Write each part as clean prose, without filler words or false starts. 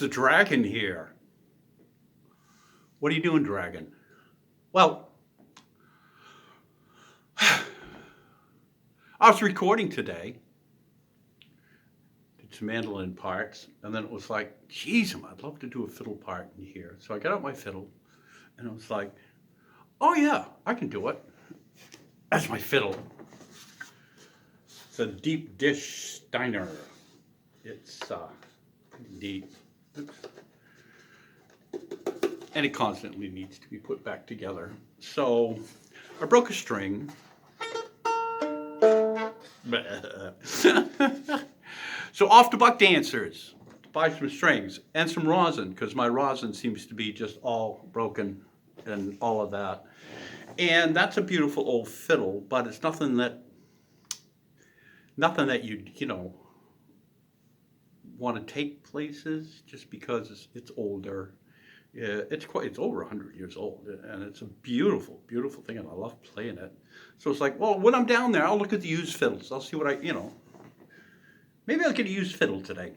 the dragon here. What are you doing, dragon? Well, I was recording today, did some mandolin parts, and then it was like, geez, I'd love to do a fiddle part in here. So I got out my fiddle, and it was like, oh yeah, I can do it. That's my fiddle. It's a deep dish Steiner. It's deep. Oops. And it constantly needs to be put back together. So I broke a string. So off to Buck Dancers to buy some strings and some rosin, because my rosin seems to be just all broken and all of that. And that's a beautiful old fiddle, but it's nothing that you know, want to take places just because it's older. Yeah, it's over 100 years old, and it's a beautiful, beautiful thing, and I love playing it. So it's like, well, when I'm down there, I'll look at the used fiddles. I'll see what maybe I'll get a used fiddle today.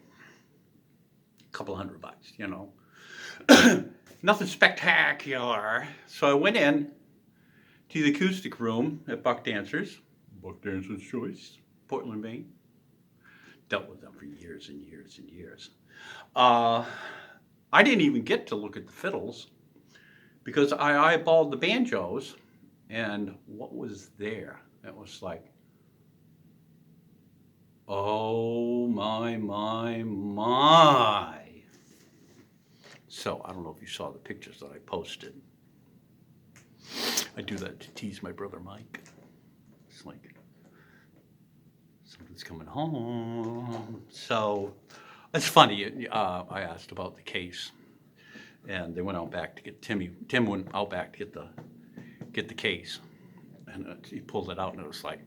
A couple $100, you know. Nothing spectacular. So I went in to the acoustic room at Buck Dancers Choice, Portland, Maine. Dealt with them for years and years and years. I didn't even get to look at the fiddles because I eyeballed the banjos, and what was there? It was like, oh my. So I don't know if you saw the pictures that I posted. I do that to tease my brother Mike. It's like, something's coming home. So it's funny. I asked about the case, and they went out back to get Tim went out back to get the case, and he pulled it out, and it was like,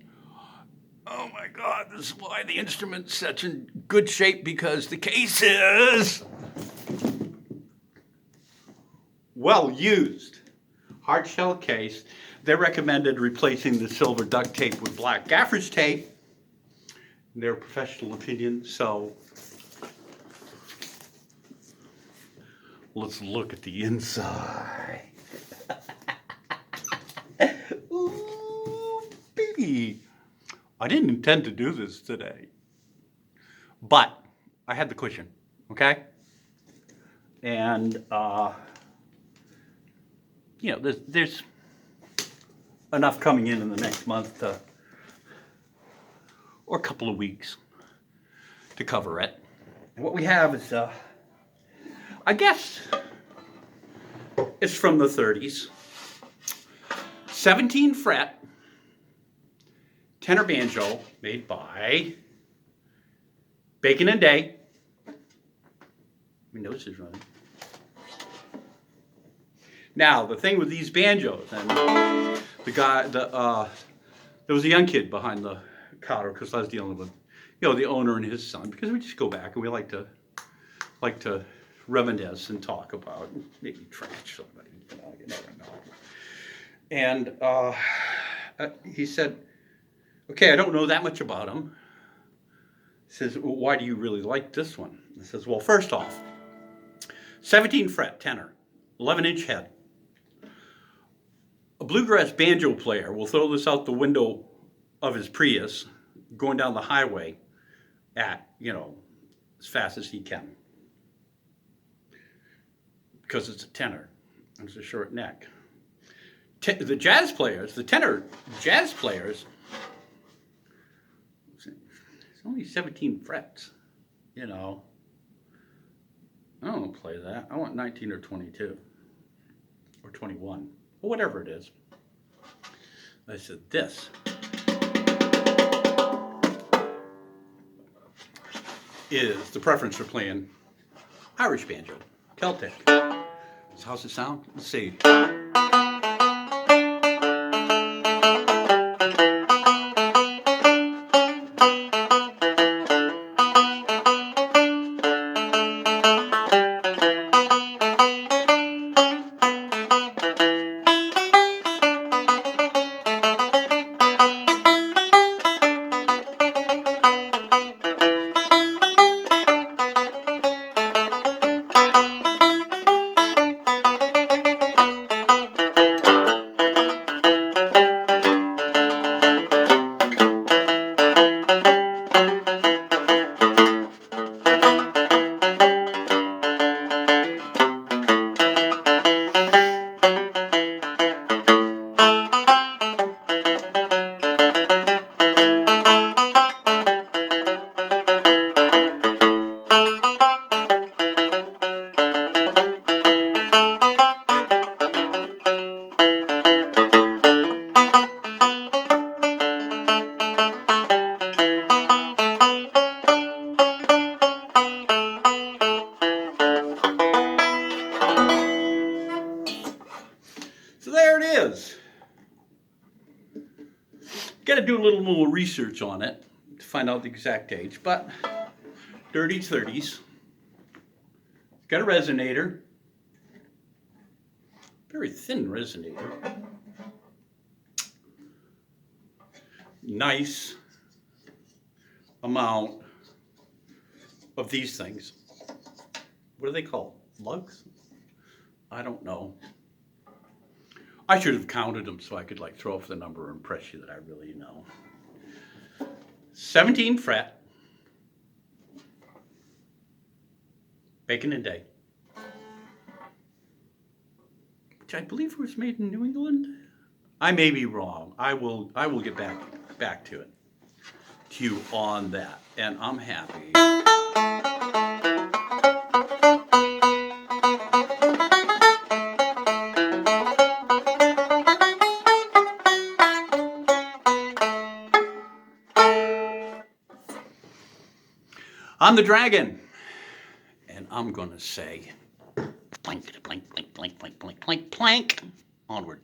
oh my God, this is why the instrument's such in good shape, because the case is well used. Hard shell case. They recommended replacing the silver duct tape with black gaffer's tape. Their professional opinion. So let's look at the inside. Ooh, baby. I didn't intend to do this today, but I had the cushion, okay? And there's enough coming in the next month or a couple of weeks to cover it. And what we have is, I guess, it's from the 30s. 17 fret tenor banjo made by Bacon and Day. My nose is running. Now, the thing with these banjos, and there was a young kid behind the counter, because I was dealing with, the owner and his son, because we just go back and we like to reminisce and talk about, maybe trash somebody, you never know. And he said, okay, I don't know that much about him. He says, well, why do you really like this one? He says, well, first off, 17 fret tenor, 11-inch head. A bluegrass banjo player will throw this out the window of his Prius going down the highway at, as fast as he can. Because it's a tenor. It's a short neck. The jazz players, the tenor jazz players, it's only 17 frets, I don't want to play that. I want 19 or 22 or 21 or whatever it is. I said, this is the preference for playing Irish banjo, Celtic. So how's it sound? Let's see. is. Got to do a little more research on it to find out the exact age, but dirty 30s. Got a resonator. Very thin resonator. Nice amount of these things. What are they called? Lugs? I don't know. I should have counted them so I could like throw off the number and impress you that I really know. 17 fret. Bacon and Day. Which I believe was made in New England. I may be wrong. I will get back to it. To you on that. And I'm happy. I'm the dragon, and I'm gonna say, plank, plank, plank, plank, plank, plank, plank, plank, onward.